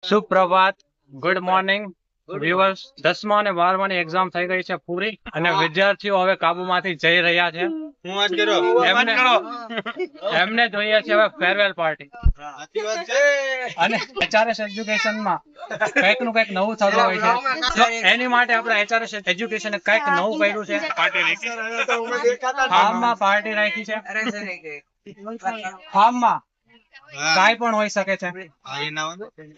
સુપ્રભાત, good morning viewers. 10મા અને 12માની exam થઈ ગઈ છે પૂરી અને વિદ્યાર્થીઓ હવે કાબુમાંથી જઈ રહ્યા છે. એમને જોઈએ છે હવે ફેરવેલ પાર્ટી. અને HRS એજ્યુકેશનમાં કંઈક નું કંઈક નવું થતું હોય છે, તો એની માટે આપણે HRS એજ્યુકેશને કંઈક નવું કર્યું છે. ફાર્મમાં પાર્ટી રાખી છે. ફાર્મમાં કાંઈ પણ હોઈ શકે છે.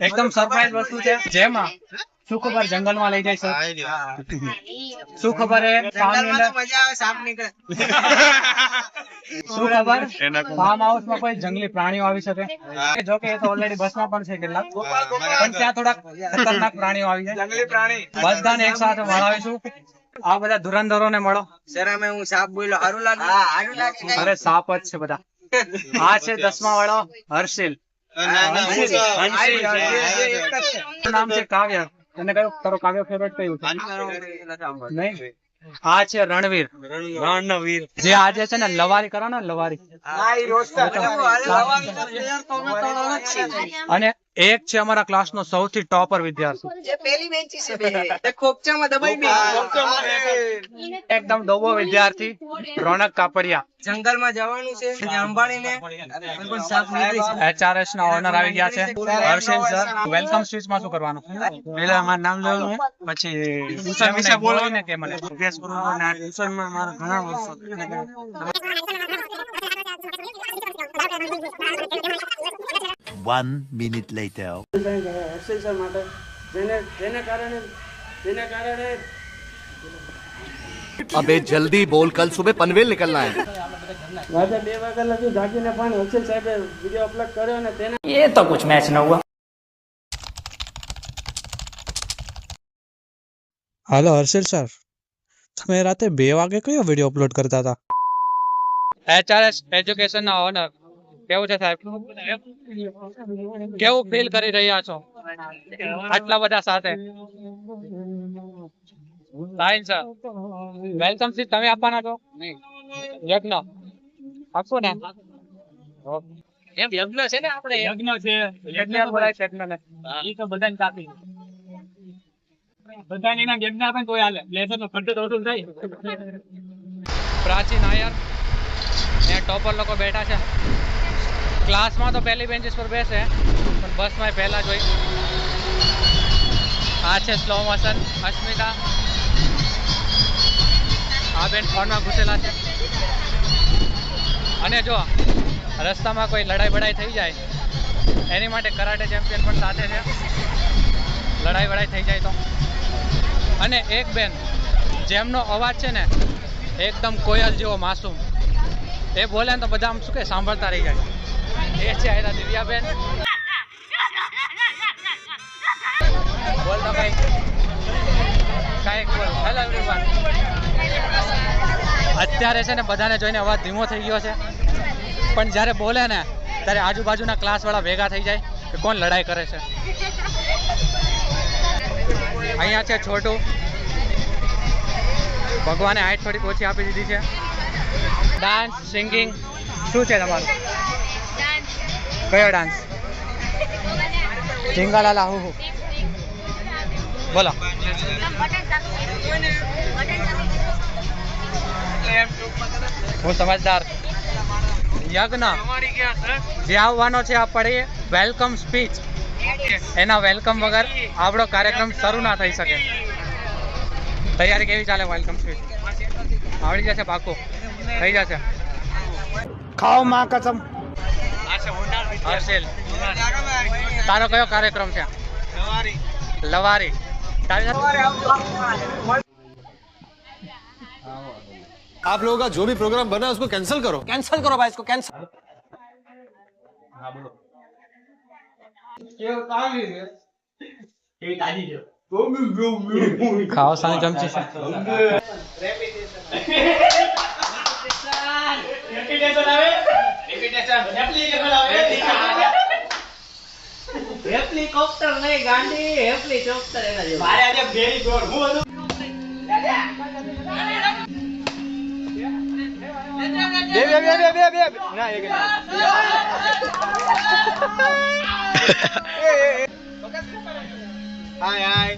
એકદમ સરપ્રાઈઝ વસ્તુ છે, જેમાં શું ખબર જંગલમાં લઈ જાય છે, શું ખબર ફાર્મ હાઉસમાં કોઈ જંગલી પ્રાણીઓ આવી શકે. જો કે એ તો ઓલરેડી બસમાં પણ છે કેટલાક, પણ ત્યાં થોડાક ખતરનાક પ્રાણીઓ આવી જાય. બધાને એક સાથે મળાવીશું. આ બધા ધુરંધરોને મળો. હું સાપ બોલ્યો, હારું લાગે? અરે સાપ જ છે બધા. આ છે 10મા વાળો હર્ષિલ. નામ છે કાવ્ય. તને કયું તારો કાવ્ય ફેવરેટ કયું છે? નહીં, આ છે રણવીર. જે આજે છે ને લવારી કરો ને, લવારી. અને એક છે અમારા ક્લાસનો સૌથી ટોપર વિદ્યાર્થી, એકદમ ડોબો વિદ્યાર્થી, રોનક કાપડિયા. જંગલમાં જવાનું છે, અંબાણીને HRS ના ઓનર આવી ગયા છે, હર્ષિલ સર. વેલકમ સ્પીચમાં શું કરવાનું? પહેલા મારું નામ લેવાનું, પછી ટ્યુશન વિશે બોલવાનું ને કે મને અભ્યાસ કરવાનો. આ ટ્યુશનમાં મારા ઘણા વર્ષો 1 minute later. હર્ષિલ સર માટે જેને કારણે अबे जल्दी बोल, कल सुबह पनवेल निकलना है. રાતે 2 વાગ્યા લગી જાગીને પણ હર્ષિલ સાહેબે વિડીયો અપલોડ કર્યો ને તેને ये तो कुछ मैच न हुआ. હાલો હર્ષિલ સર, તમે રાતે 2 વાગે કયો વિડીયો અપલોડ કરતા હતા? HRS એજ્યુકેશન ના ઓનર. કેવું છે સાહેબ? કેવું ફીલ કરી રહ્યા છો આટલા બધા સાથે? સાયન્સ સર, વેલકમ સ્પીચ તમે આપવાના છો? યજ્ઞ આપશો ને? એમ યજ્ઞ છે ને, આપણે યજ્ઞ છે, યજ્ઞ બોલાય છે યજ્ઞને. ઈ તો બધાને કાપી બધાને એના યજ્ઞ આપે કોઈ હાલે. લેસનનો ખર્ચો તો વસૂલ થાય. પ્રાચીન આયર ને ટોપર લોકો બેઠા છે. ક્લાસમાં તો પહેલી બેન્ચીસ પર બેસે, પણ બસમાં પહેલા જોઈ. આ છે સ્લો મોશન અસ્મિતા. આ બેન ફોનમાં ઘૂસેલા છે. અને જો રસ્તામાં કોઈ લડાઈ બડાઈ થઈ જાય, એની માટે કરાટે ચેમ્પિયન પણ સાથે છે. લડાઈ બડાઈ થઈ જાય તો. અને એક બેન જેમનો અવાજ છે ને એકદમ કોયલ જેવો માસૂમ, એ બોલે ને તો બધા આમ શું કે સાંભળતા રહી જાય. એ છે આયરા દિવ્યાબેન. બોલ તો કઈ બોલ. Hello everyone. અત્યારે છે ને બધાને જોઈને અવાજ ધીમો થઈ ગયો છે, પણ જ્યારે બોલે ને ત્યારે આજુબાજુના ક્લાસ વાળા ભેગા થઈ જાય કે કોણ લડાઈ કરે છે. અહીંયા છે છોટું. ભગવાને હાઈટ થોડીક ઓછી આપી દીધી છે. ડાન્સ, સિંગિંગ શું છે તમારું? કયો ડાન્સ? ઝીંગાલાલા હું બોલો. હું સમજદાર. યજ્ઞ જે આવવાનો છે આ પડી વેલકમ સ્પીચ. એના વેલકમ વગર આપણો કાર્યક્રમ શરૂ ના થઈ શકે. તૈયારી કેવી ચાલે? વેલકમ સ્પીચ આવડી જશે? પાકું થઈ જશે? ખાઓ માં કસમ. હર્ષિલ, તારો કયો કાર્યક્રમ છે? લવારી. आप लोगों का जो भी प्रोग्राम बना है उसको कैंसिल करो भाई, इसको कैंसिल. ખાઓ સાની ચમચી છે. હેલિકોપ્ટર નહીં ગાંડી, હેલિકોપ્ટર એના જેવું. મારે આજે ભેરી દોડ હું હતું. ના એક ના हाय हाय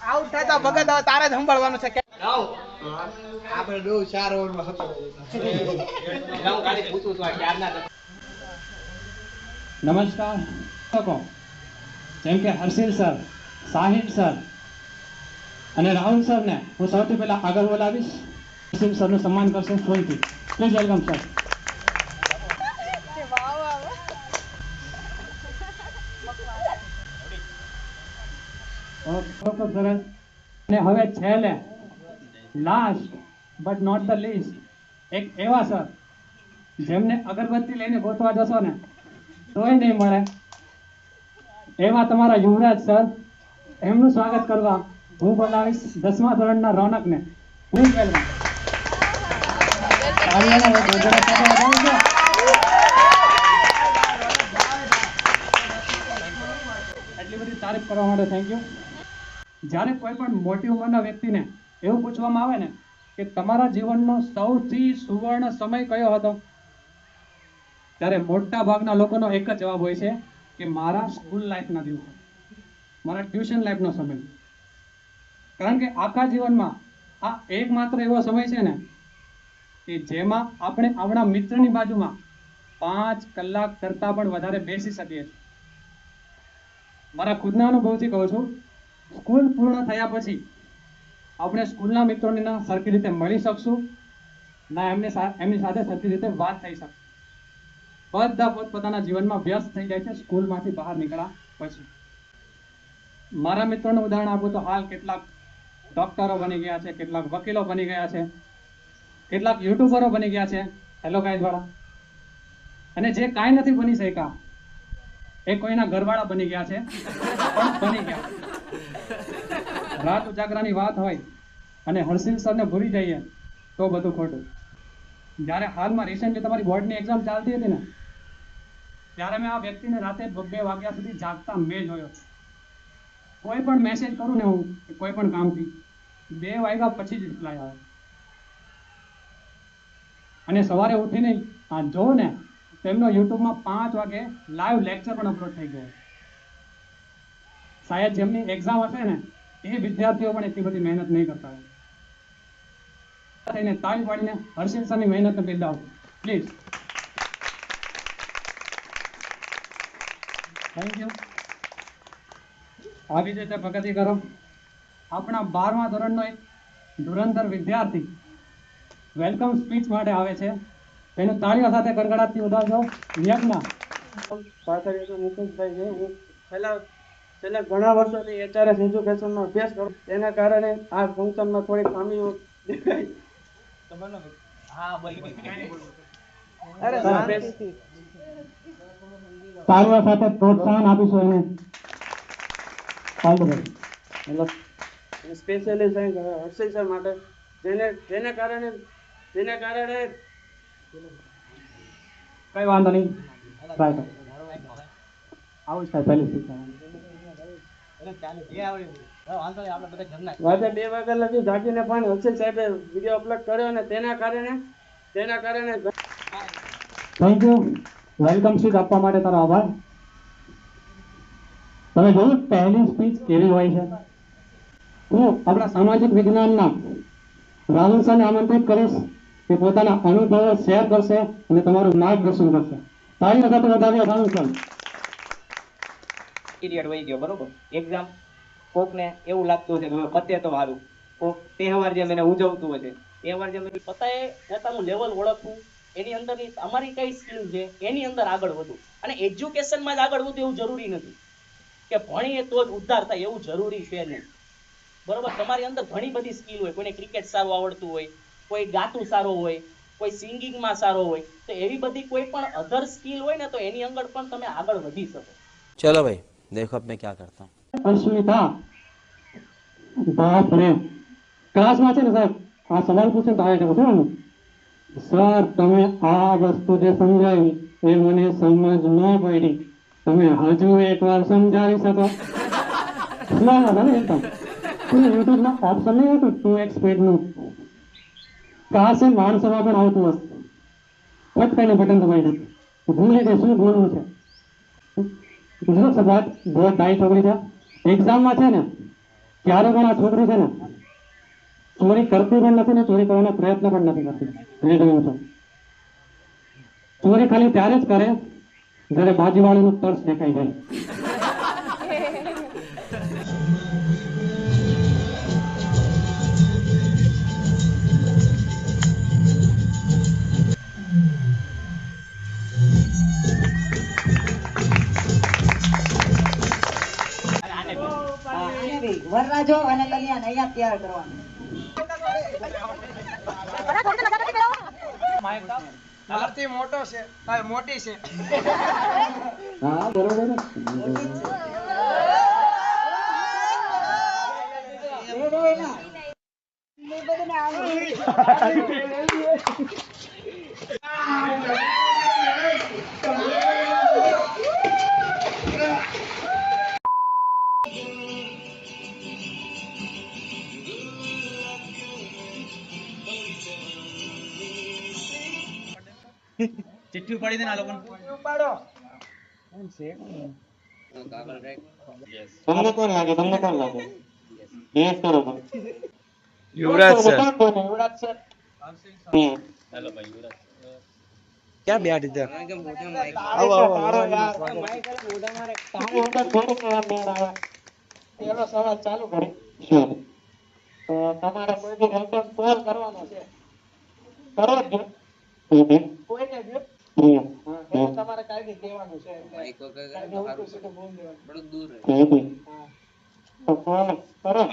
આઉટ થાય તો ભગત હવે તારે જ સંભાળવાનું છે કે આપણે દો 4 ઓવરમાં હતો હું ખાલી પૂછું છું આ ક્યારના નમસ્કાર દર્શકો, જેમ કે હર્ષિલ સર, સાહિબ સર અને રાહુલ સરને હું સૌથી પહેલા આગળ બોલાવીશ. હર્ષિલ સરનું સન્માન કરશે ફૂલથી. Please welcome sir. સરસ. અને હવે છેલ્લે last but not the least એક એવા સર જેમને અગરબત્તી લઈને ગોતવા જશો ને તોય નહીં મળે એવા તમારા યુવરાજ સર, એમનું સ્વાગત કરવા હું બોલાવીશ 10મા ધોરણના રોનકને. Please welcome. એટલી બધી તારીફ કરવા માટે થેન્ક યુ. જ્યારે કોઈ પણ મોટી ઉંમરના વ્યક્તિને એવું પૂછવામાં આવે ને કે તમારા જીવનનો સૌથી સુવર્ણ સમય કયો હતો, ત્યારે મોટા ભાગના લોકોનો એક જ જવાબ હોય છે કે મારા સ્કૂલ લાઈફના દિવસો, મારા ટ્યુશન લાઈફનો સમય. કારણ કે આખા જીવનમાં આ એકમાત્ર એવો સમય છે ને કે જેમાં આપણે આપણા મિત્રની બાજુમાં 5 કલાક કરતાં પણ વધારે બેસી શકીએ છીએ. મારા ખુદના અનુભવથી કહું છું, સ્કૂલ પૂર્ણ થયા પછી આપણે સ્કૂલના મિત્રોને ના સરખી રીતે મળી શકશું, ના એમની સાથે સરખી રીતે વાત થઈ શકશે. બધા પોતપોતાના જીવનમાં વ્યસ્ત થઈ જાય છે સ્કૂલમાંથી બહાર નીકળ્યા પછી. મારા મિત્રોનું ઉદાહરણ આપું તો હાલ કેટલાક ડોક્ટરો બની ગયા છે, કેટલાક વકીલો બની ગયા છે, કેટલાક યુટ્યુબરો બની ગયા છે, હેલો ગાઈઝ વાળા. અને જે કાંઈ નથી બની શક્યા એ કોઈના ઘરવાળા બની ગયા છે, પણ બની ગયા. રાત ઉજાગરાની વાત હોય અને હર્ષિલ સરને ભૂલી જઈએ તો બધું ખોટું. જ્યારે હાલમાં રિસેન્ટલી તમારી બોર્ડની એક્ઝામ ચાલતી હતી ને ત્યારે મેં આ વ્યક્તિને રાતે 2 વાગ્યા સુધી જાગતા મેં જોયો. કોઈ પણ મેસેજ કરું ને હું કોઈ પણ કામથી 2 વાગ્યા પછી જ રિપ્લાય આવે. અને સવારે ઉઠીને આ જોઉં ને તો એમનો યુટ્યુબમાં 5 વાગે લાઈવ લેક્ચર પણ અપલોડ થઈ ગયો. શાયદ જેમની એક્ઝામ હશે ને એ વિદ્યાર્થીઓ પણ એટલી બધી મહેનત નહીં કરતા હોય. થઈને તાળી પાડીને હર્ષિલ સરની મહેનતને બિરદાવો પ્લીઝ. Thank you. આવી રીતે પ્રગતિ કરો. આપણા 12મા ધોરણનો એક ધુરંધર વિદ્યાર્થી વેલકમ સ્પીચ માટે આવે છે, તેને તાળીઓ સાથે ગડગડાટથી વધાવજો. યજ્ઞ મુકેશભાઈ છે. હું છેલ્લા ઘણા વર્ષોથી HRS એજ્યુકેશનનો અભ્યાસ કરું, તેના કારણે આ ફંક્શનમાં થોડી ખામીઓ દેખાય. તાળીઓ સાથે પ્રોત્સાહન આપીશું એને. સ્પેશિયલી હર્ષિલ સર માટે જેના કારણે કઈ વાંધો નહીં, ટ્રાય કરો. આવું જ થાય પહેલી સ્પીચ. રાતે 2 વાગ્યા લગી જાગીને પણ હર્ષિલ સાહેબે વિડીયો અપલોડ કર્યો અને તેના કારણે થેન્ક યુ. વેલકમ સ્પીચ આપવા માટે તારો આભાર. તમે જોયું પહેલી સ્પીચ કેવી હોય છે. હું આપણા સામાજિક વિજ્ઞાનના રાહુલ સરને આમંત્રિત કરીશ કે પોતાના અનુભવો શેર કરશે અને તમારું માર્ગદર્શન કરશે. તાળી વખત વધાવ્યો રાહુલ સર. પીરિયડ વહી ગયો બરોબર. એક્ઝામ કોકને એવું લાગતું છે કે હવે પતે તો સારું, કોક તહેવાર જેમ એને ઉજવતું હોય છે, તહેવાર જેમ પતાએ પોતાનું લેવલ ઓળખવું, એની અંદરની અમારી કઈ સ્કિલ છે એની અંદર આગળ વધવું. અને એજ્યુકેશનમાં જ આગળ વધવું એવું જરૂરી નથી કે ભણીએ તો જ ઉદ્ધાર થાય એવું જરૂરી છે નહીં, બરોબર. તમારી અંદર ઘણી બધી સ્કિલ હોય. કોઈને ક્રિકેટ સારું આવડતું હોય, કોઈ ગાતું સારું હોય, કોઈ સિંગિંગમાં સારો હોય, તો એવી બધી કોઈ પણ અધર સ્કિલ હોય ને તો એની અંદર પણ તમે આગળ વધી શકો. चलो भाई देखो अब मैं क्या करता हूँ. અસ્મિતા, બાપ રે, ક્લાસમાં છે ને સાહેબ આ સવાલ પૂછે તો આવે છે સર તમે આ વસ્તુ જે સમજાવી એ મને સમજ ન પડી, તમે હજુ એકવાર સમજાવી શકો? ના ના ના એકદમ યુટ્યુબમાં ઓપ્શન નહીં હતું 2x સ્પીડનું, કાં છે માણસોમાં પણ આવતું હશે. ફટકાઈને બટન દબાઈ દે, ભૂલી ગઈ શું બોલવું છે. જો સવાત બહુ ટાઈટ છોકરી છે, એક્ઝામમાં છે ને ત્યારે પણ આ છોકરી છે ને ચોરી કરતી પણ નથી ને ચોરી કરવાનો પ્રયત્ન પણ નથી કરતી. મેં જોયું છે ચોરી ખાલી ત્યારે જ કરે જ્યારે બાજુવાળાનું પર્સ દેખાઈ જાય. વરરાજો અને કન્યાને અહીંયા તૈયાર કરવાનું. આરતી મોટો છે, હા મોટી છે. હા બરોબર. ચિઠ્ઠી ઉપાડી દે ને આ લોકો ઉપાડો. તમને કોણ લાગે? તમને કોણ લાગે? ગેસ કરો તો. યુવરાજ સર. યુવરાજ સર. હેલો ભાઈ યુવરાજ क्या बैठ इधर આવો આવો યાર. તારે વગર થોડુંક આ મેળ આવે. પેલો સવાલ ચાલુ કરે. તો તમારે કોઈ બી રેન્ડમ કોલ કરવાનો છે. કરો જ જો. કોઈને બી. હા તમારે કાઈ બી કહેવાનું છે. કાંઈ ઉલટું સીધું બોલ દેવાનું. થોડું દૂર રહે. હા. તો કોલ કરો.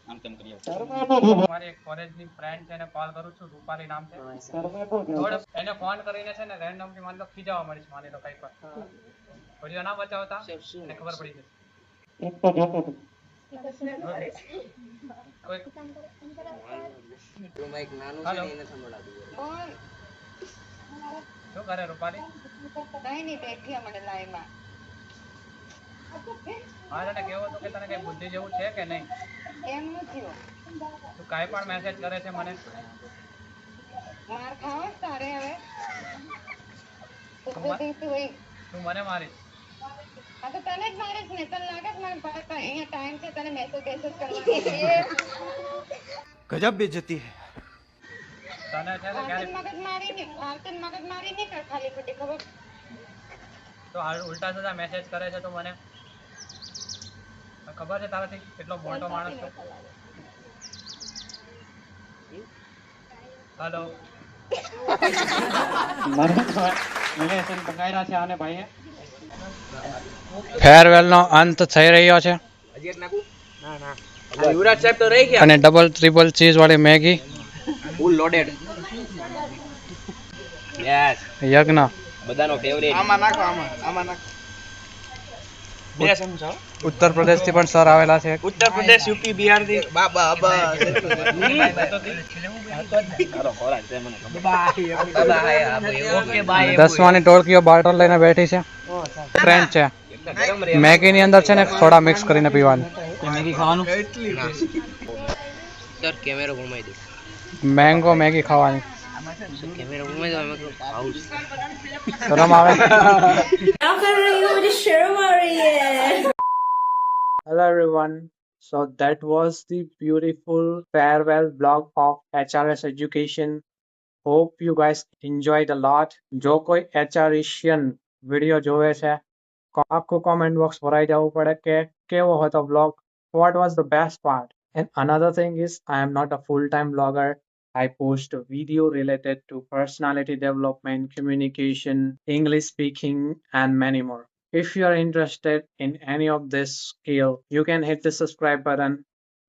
આમ તેમ કરીએ. શર્મા તો મારી એક કોલેજની ફ્રેન્ડ છે, એને કોલ કરું છું, રૂપાલી નામ છે. શર્મા તો થોડો એને ફોન કરીને છે ને રેન્ડમલી માની લો ખીજાવા મળીશ, માની લો કઈ પણ વિડિયો ના બચાવતા એને ખબર પડી જશે. એક તો જોતો હતો. કોઈ હેલો શું કરે રૂપાલી? કઈ નહીં, બેઠી અમે લાઈનમાં. હા તને કેવું હતું કે તને કઈ બુદ્ધિ જેવું છે કે નહીં? કેમ નું થયું? તું કાંઈ પણ મેસેજ કરે છે મને માર ખાવા તારે હવે તું તું મને મારીશ. હા તો તને જ મારીશ ને. તને લાગે છે મને અહીંયા ટાઈમ છે તને મેસેજ કરવાની છે? गजब बेइज्जती है. તને છે ને ક્યારે મગજ મારી નહીં કર ખાલી ખોટી. ખબર તો ઉલટા સીધા મેસેજ કરે છે તો મને ખબર છે તારાથી કેટલો મોટો માણસ છું. હેલો ફેરવેલ નો અંત થઈ રહ્યો છે યુવરાજ સાહેબ તો રહી ગયા. અને ડબલ ટ્રિપલ ચીઝ વાળી મેગી ફૂલ લોડેડ. યસ. યજ્ઞ બધાનો ફેવરેટ. આમાં નાખો, આમાં નાખો. બે ચમચા. ઉત્તર પ્રદેશ થી પણ સર આવેલા છે. ઉત્તર પ્રદેશ, યુપી, બિહાર થી. બાબા દસમાની ટોળકીઓ બોટલ લઈને બેઠી છે. ફ્રેન્ચ છે. મેગી ની અંદર છે ને થોડા મિક્સ કરીને પીવાની. મેગી ખાવાનું. સર કેમેરો ઘુમાઈ દો. મેંગો મેગી ખાવાની. કેમેરો ઘુમાઈ દો. અમે તો ખાવું છે. શરમ આવે? Hello everyone. So that was the beautiful farewell vlog of HRS Education. Hope you guys enjoyed a lot. જો કોઈ HRian વિડીયો જોવે છે આખું કોમેન્ટ બોક્સ ભરાઈ જવું પડે કે કેવો હતો vlog, what was the best part. And another thing is I am not a full-time blogger. I post a video related to personality development, communication, English speaking, and many more. If you are interested in any of this skill, you can hit the subscribe button.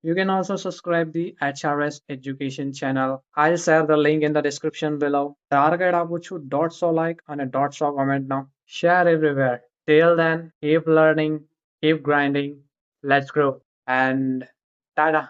You can also subscribe the HRS Education channel. I'll share the link in the description below. Target આપું છું 150 like અને 150 comment now. Share everywhere. Till then, keep learning, keep grinding. Let's grow. And tada.